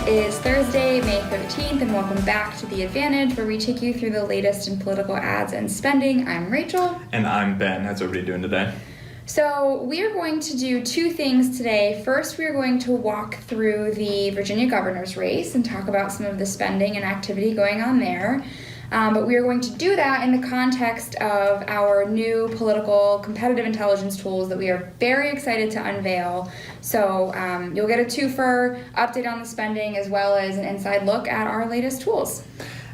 It is Thursday, May 13th, and welcome back to The Advantage, where we take you through the latest in political ads and spending. I'm Rachel. And I'm Ben. How's everybody doing today? So we are going to do two things today. First, we are going to walk through the Virginia governor's race and talk about some of the spending and activity going on there. But we are going to do that in the context of our new political competitive intelligence tools that we are very excited to unveil. So you'll get a twofer, update on the spending, as well as an inside look at our latest tools.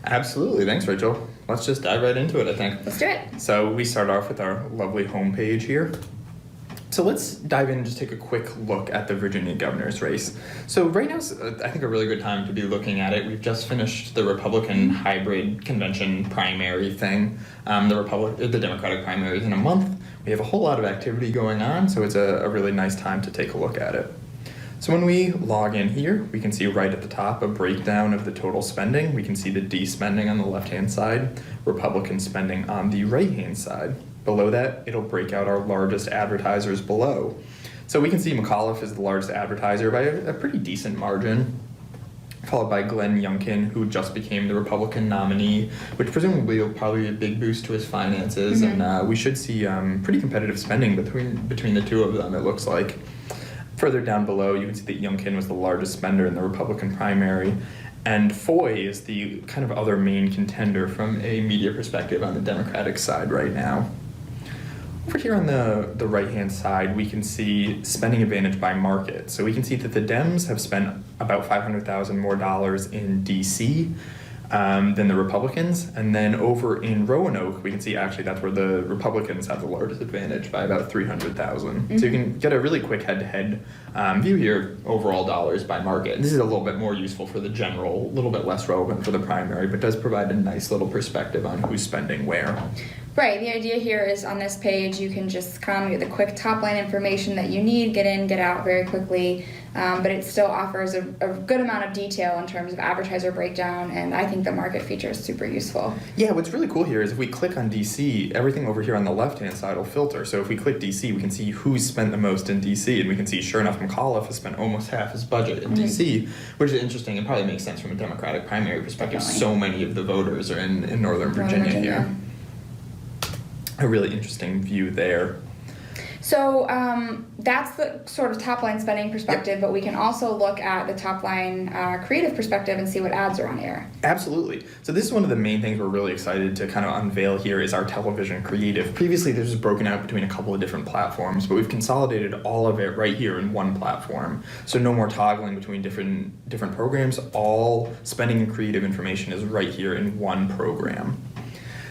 Absolutely. Thanks, Rachel. Let's just dive right into it, I think. Let's do it. So we start off with our lovely homepage here. So let's dive in and just take a quick look at the Virginia governor's race. So right now is, I think, a really good time to be looking at it. We've just finished the Republican hybrid convention primary thing. The Democratic primary is in a month. We have a whole lot of activity going on, so it's a really nice time to take a look at it. So when we log in here, we can see right at the top a breakdown of the total spending. We can see the D spending on the left-hand side, Republican spending on the right-hand side. Below that, it'll break out our largest advertisers below. So we can see McAuliffe is the largest advertiser by a pretty decent margin, followed by Glenn Youngkin, who just became the Republican nominee, which presumably will probably be a big boost to his finances. Mm-hmm. And we should see pretty competitive spending between the two of them, it looks like. Further down below, you can see that Youngkin was the largest spender in the Republican primary. And Foy is the kind of other main contender from a media perspective on the Democratic side right now. Over here on the right-hand side, we can see spending advantage by market. So we can see that the Dems have spent about $500,000 more in D.C. Than the Republicans. And then over in Roanoke, we can see actually that's where the Republicans have the largest advantage by about $300,000. Mm-hmm. So you can get a really quick head-to-head view here, overall dollars by market. And this is a little bit more useful for the general, a little bit less relevant for the primary, but does provide a nice little perspective on who's spending where. Right, the idea here is on this page you can just come get the quick top line information that you need, get in, get out very quickly, but it still offers a good amount of detail in terms of advertiser breakdown, and I think the market feature is super useful. Yeah, what's really cool here is if we click on DC, everything over here on the left-hand side will filter. So if we click DC, we can see who's spent the most in DC, and we can see, sure enough, McAuliffe has spent almost half his budget in DC, which is interesting. It probably makes sense from a Democratic primary perspective. Definitely. So many of the voters are in Northern Virginia here. A really interesting view there. So that's the sort of top-line spending perspective, yep. But we can also look at the top-line creative perspective and see what ads are on air. Absolutely. So this is one of the main things we're really excited to kind of unveil here is our television creative. Previously, this was broken out between a couple of different platforms, but we've consolidated all of it right here in one platform. So no more toggling between different programs. All spending and creative information is right here in one program.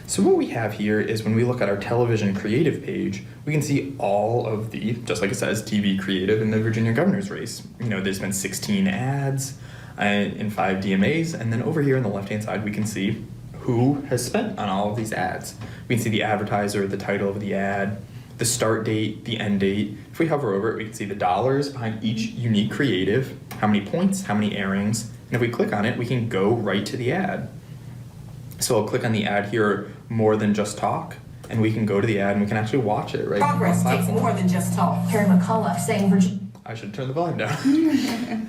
So what we have here is when we look at our television creative page, we can see all of the, just like it says, TV creative in the Virginia governor's race. You know, there's been 16 ads in 5 DMAs, and then over here on the left-hand side, we can see who has spent on all of these ads. We can see the advertiser, the title of the ad, the start date, the end date. If we hover over it, we can see the dollars behind each unique creative, how many points, how many airings, and if we click on it, we can go right to the ad. So I'll click on the ad here, More Than Just Talk, and we can go to the ad and we can actually watch it right Progress on the takes platform. more than just talk. Terry McAuliffe saying Virginia. I should turn the volume down.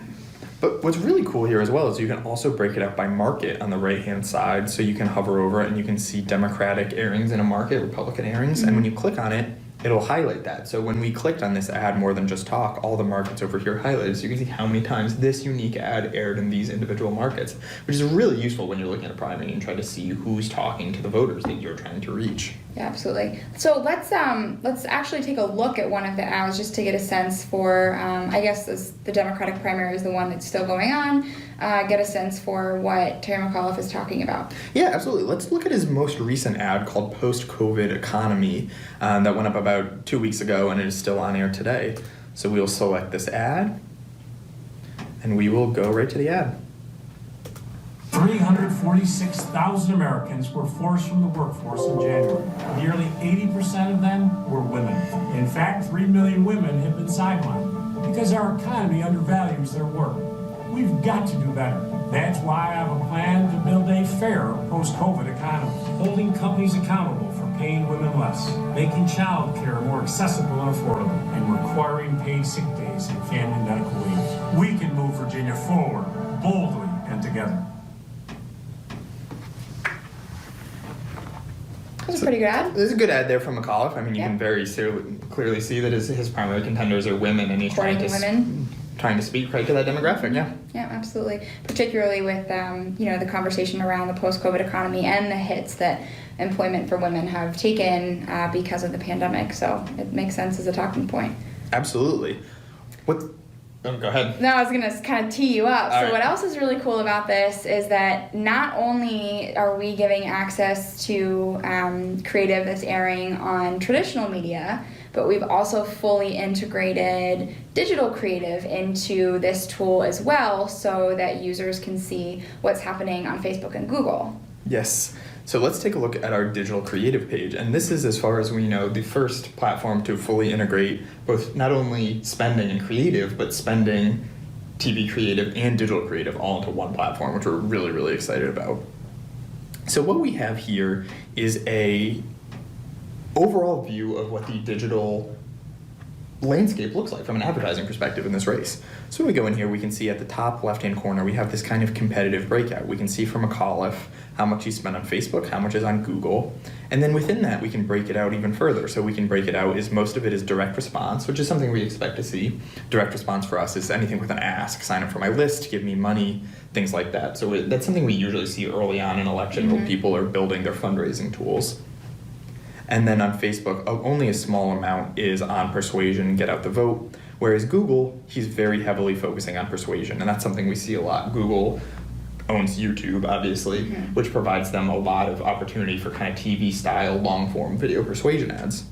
But what's really cool here as well is you can also break it up by market on the right-hand side. So you can hover over it and you can see Democratic airings in a market, Republican airings, and when you click on it, it'll highlight that. So when we clicked on this ad, More Than Just Talk, all the markets over here highlighted. So you can see how many times this unique ad aired in these individual markets, which is really useful when you're looking at a primary and try to see who's talking to the voters that you're trying to reach. Yeah, absolutely. So let's actually take a look at one of the ads just to get a sense for, I guess the Democratic primary is the one that's still going on, get a sense for what Terry McAuliffe is talking about. Yeah, absolutely. Let's look at his most recent ad called Post-COVID Economy that went up about 2 weeks ago and it is still on air today. So we'll select this ad and we will go right to the ad. 346,000 Americans were forced from the workforce in January. Nearly 80% of them were women. In fact, 3 million women have been sidelined because our economy undervalues their work. We've got to do better. That's why I have a plan to build a fair post-COVID economy, holding companies accountable for paying women less, making child care more accessible and affordable, and requiring paid sick days and family medical leave. We can move Virginia forward. boldly and together. That's a pretty good ad. There's a good ad there from McAuliffe. I mean, you Yeah. can very clearly see that his primary contenders are women, and he's trying to speak right to that demographic. Yeah. Yeah, absolutely. Particularly with the conversation around the post-COVID economy and the hits that employment for women have taken because of the pandemic. So it makes sense as a talking point. Absolutely. Oh, go ahead. No, I was going to kind of tee you up. All So right. what else is really cool about this is that not only are we giving access to creative that's airing on traditional media, but we've also fully integrated digital creative into this tool as well so that users can see what's happening on Facebook and Google. Yes. So let's take a look at our digital creative page. And this is, as far as we know, the first platform to fully integrate both not only spending and creative, but spending, TV creative, and digital creative all into one platform, which we're really, really excited about. So what we have here is a overall view of what the digital landscape looks like from an advertising perspective in this race. So when we go in here, we can see at the top left-hand corner, we have this kind of competitive breakout. We can see from McAuliffe how much he spent on Facebook, how much is on Google, and then within that, we can break it out even further. So we can break it out as most of it is direct response, which is something we expect to see. Direct response for us is anything with an ask, sign up for my list, give me money, things like that. So that's something we usually see early on in election when people are building their fundraising tools. And then on Facebook, only a small amount is on persuasion, get out the vote. Whereas Google, he's very heavily focusing on persuasion, and that's something we see a lot. Google owns YouTube, obviously, which provides them a lot of opportunity for kind of TV-style, long-form video persuasion ads.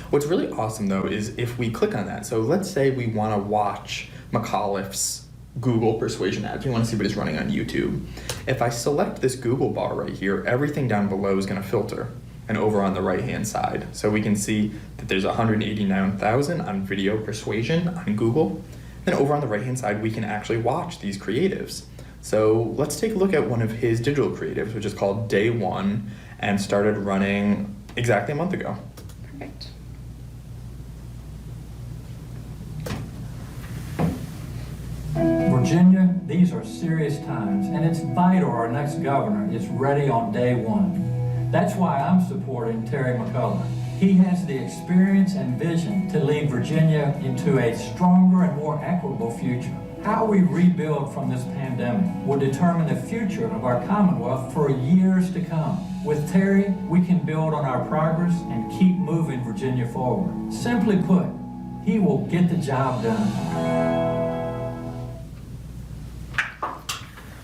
What's really awesome, though, is if we click on that. So let's say we want to watch McAuliffe's Google persuasion ads. We want to see what he's running on YouTube. If I select this Google bar right here, everything down below is going to filter. And over on the right-hand side. So we can see that there's 189,000 on video persuasion on Google. Then over on the right-hand side, we can actually watch these creatives. So let's take a look at one of his digital creatives, which is called Day One, and started running exactly a month ago. Perfect. Virginia, these are serious times, and it's vital our next governor is ready on day one. That's why I'm supporting Terry McCullough. He has the experience and vision to lead Virginia into a stronger and more equitable future. How we rebuild from this pandemic will determine the future of our Commonwealth for years to come. With Terry, we can build on our progress and keep moving Virginia forward. Simply put, he will get the job done.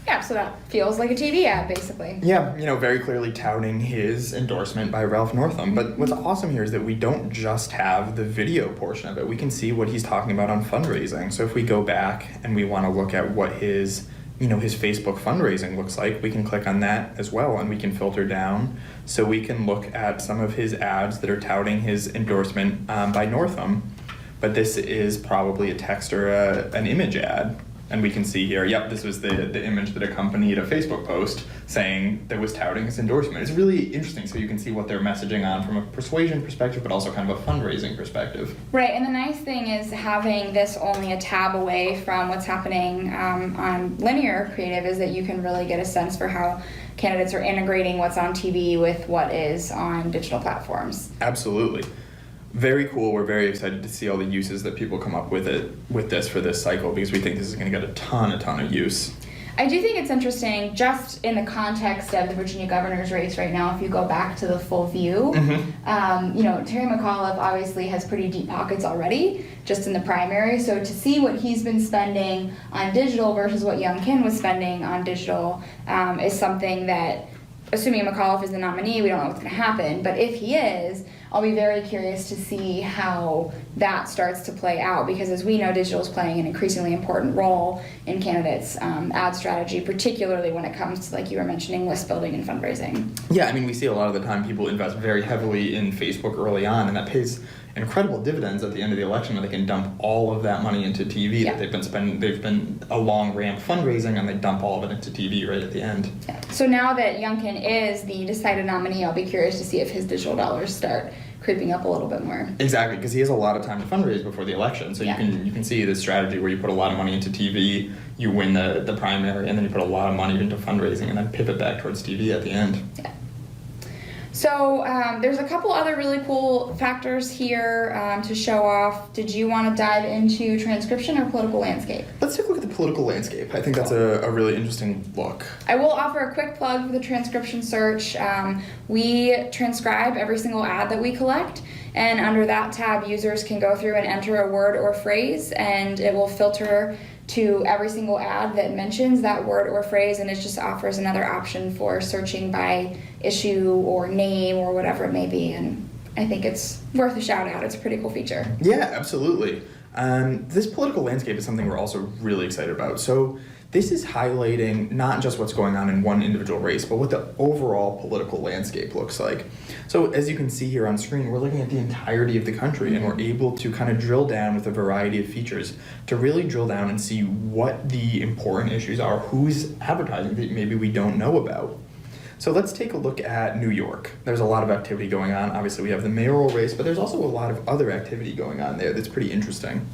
Yeah, so that feels like a TV ad, basically. Yeah, very clearly touting his endorsement by Ralph Northam. But what's awesome here is that we don't just have the video portion of it. We can see what he's talking about on fundraising. So if we go back and we want to look at what his Facebook fundraising looks like, we can click on that as well, and we can filter down. So we can look at some of his ads that are touting his endorsement by Northam. But this is probably a text or an image ad. And we can see here, yep, this was the image that accompanied a Facebook post saying that was touting his endorsement. It's really interesting, so you can see what they're messaging on from a persuasion perspective, but also kind of a fundraising perspective. Right, and the nice thing is having this only a tab away from what's happening on linear creative is that you can really get a sense for how candidates are integrating what's on TV with what is on digital platforms. Absolutely. Very cool. We're very excited to see all the uses that people come up with this for this cycle, because we think this is going to get a ton of use. I do think it's interesting, just in the context of the Virginia governor's race right now, if you go back to the full view, Terry McAuliffe obviously has pretty deep pockets already, just in the primary. So to see what he's been spending on digital versus what Young Kin was spending on digital is something that, assuming McAuliffe is the nominee, we don't know what's going to happen. But if he is, I'll be very curious to see how that starts to play out, because as we know, digital is playing an increasingly important role in candidates' ad strategy, particularly when it comes to, like you were mentioning, list building and fundraising. Yeah, we see a lot of the time people invest very heavily in Facebook early on, and that pays incredible dividends at the end of the election, where they can dump all of that money into TV that they've been spending. They've been a long ramp fundraising, and they dump all of it into TV right at the end. Yeah. So now that Young Kin is the decided nominee, I'll be curious to see if his digital dollars start creeping up a little bit more. Exactly, because he has a lot of time to fundraise before the election. So Yeah. you can see this strategy where you put a lot of money into TV, you win the primary, and then you put a lot of money into fundraising, and then pivot back towards TV at the end. Yeah. So there's a couple other really cool factors here to show off. Did you want to dive into transcription or political landscape? Let's take a look at the political landscape. I think that's a really interesting look. I will offer a quick plug for the transcription search. We transcribe every single ad that we collect, and under that tab, users can go through and enter a word or phrase, and it will filter to every single ad that mentions that word or phrase, and it just offers another option for searching by issue or name or whatever it may be, and I think it's worth a shout out. It's a pretty cool feature. Yeah, absolutely. This political landscape is something we're also really excited about. So this is highlighting not just what's going on in one individual race, but what the overall political landscape looks like. So as you can see here on screen, we're looking at the entirety of the country, and we're able to kind of drill down with a variety of features to really drill down and see what the important issues are, who's advertising that maybe we don't know about. So let's take a look at New York. There's a lot of activity going on. Obviously we have the mayoral race, but there's also a lot of other activity going on there that's pretty interesting.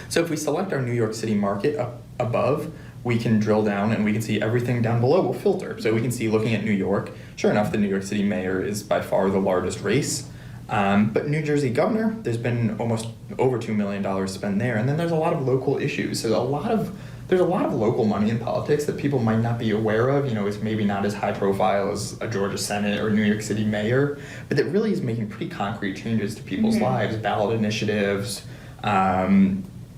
So if we select our New York City market up above, we can drill down and we can see everything down below will filter. So we can see, looking at New York, sure enough, the New York City mayor is by far the largest race. But New Jersey governor, there's been almost over $2 million spent there. And then there's a lot of local issues. So there's a lot of local money in politics that people might not be aware of. You know, it's maybe not as high profile as a Georgia Senate or New York City mayor, but that really is making pretty concrete changes to people's lives, ballot initiatives.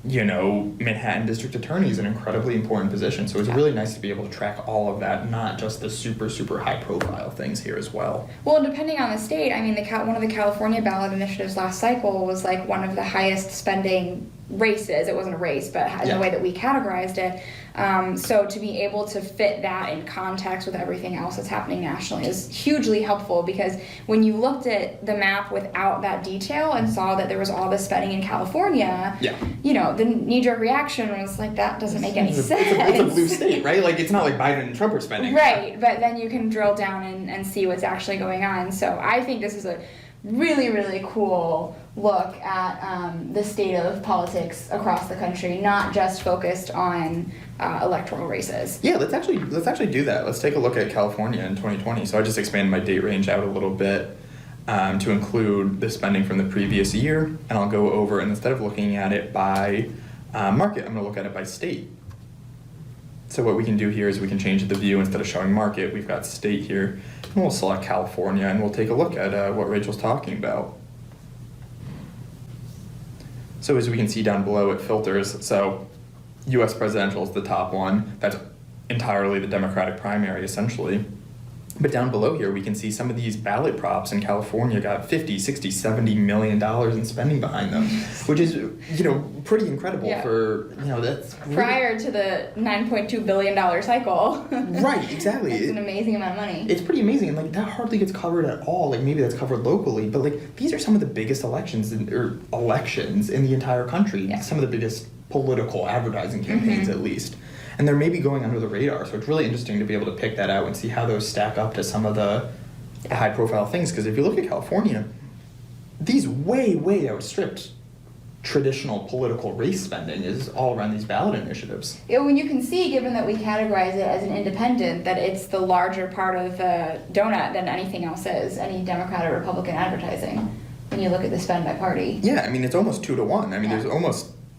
You know, Manhattan district attorney is an incredibly important position. So it's really nice to be able to track all of that, not just the super, super high profile things here as well. Well, depending on the state, I mean, one of the California ballot initiatives last cycle was like one of the highest spending races. It wasn't a race, but in the way that we categorized it. So to be able to fit that in context with everything else that's happening nationally is hugely helpful, because when you looked at the map without that detail and saw that there was all this spending in California, you know, the knee-jerk reaction was like, that doesn't make any sense. It's a blue state, right? Like, it's not like Biden and Trump are spending. Right, but then you can drill down and see what's actually going on. So I think this is a really, really cool look at the state of politics across the country, not just focused on electoral races. Yeah, let's actually do that. Let's take a look at California in 2020. So I just expanded my date range out a little bit to include the spending from the previous year, and I'll go over, and instead of looking at it by market, I'm going to look at it by state. So what we can do here is we can change the view. Instead of showing market, we've got state here, and we'll select California, and we'll take a look at what Rachel's talking about. So as we can see down below, it filters. So U.S. presidential is the top one. That's entirely the Democratic primary, essentially. But down below here, we can see some of these ballot props in California got $50, $60, $70 million in spending behind them, which is, you know, pretty incredible for, you know, that's really... Prior to the $9.2 billion cycle. Right, exactly. It's an amazing amount of money. It's pretty amazing, and like that hardly gets covered at all. Like maybe that's covered locally, but like these are some of the biggest elections in the entire country. Yeah. Some of the biggest political advertising campaigns, at least. And they're maybe going under the radar, so it's really interesting to be able to pick that out and see how those stack up to some of the high-profile things. Because if you look at California, these way outstripped traditional political race spending is all around these ballot initiatives. Yeah, when you can see, given that we categorize it as an independent, that it's the larger part of the donut than anything else is, any Democrat or Republican advertising, when you look at the spend by party. Yeah, I mean, it's almost 2 to 1. I mean,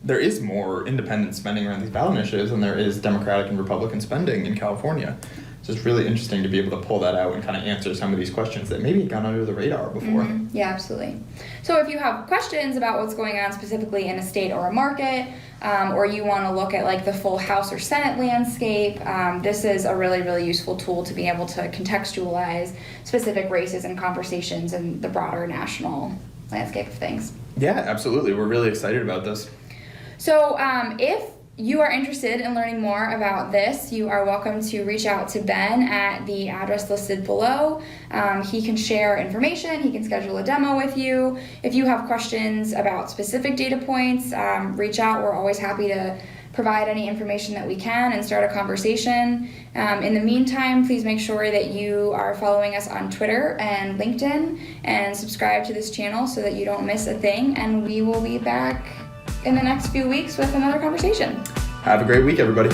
there is more independent spending around these ballot initiatives than there is Democratic and Republican spending in California. So it's really interesting to be able to pull that out and kind of answer some of these questions that maybe had gone under the radar before. Yeah, absolutely. So if you have questions about what's going on specifically in a state or a market, or you want to look at like the full House or Senate landscape, this is a really, really useful tool to be able to contextualize specific races and conversations in the broader national landscape of things. Yeah, absolutely. We're really excited about this. So if you are interested in learning more about this, you are welcome to reach out to Ben at the address listed below. He can share information, he can schedule a demo with you. If you have questions about specific data points, reach out. We're always happy to provide any information that we can and start a conversation. In the meantime, please make sure that you are following us on Twitter and LinkedIn and subscribe to this channel so that you don't miss a thing, and we will be back in the next few weeks with another conversation. Have a great week, everybody.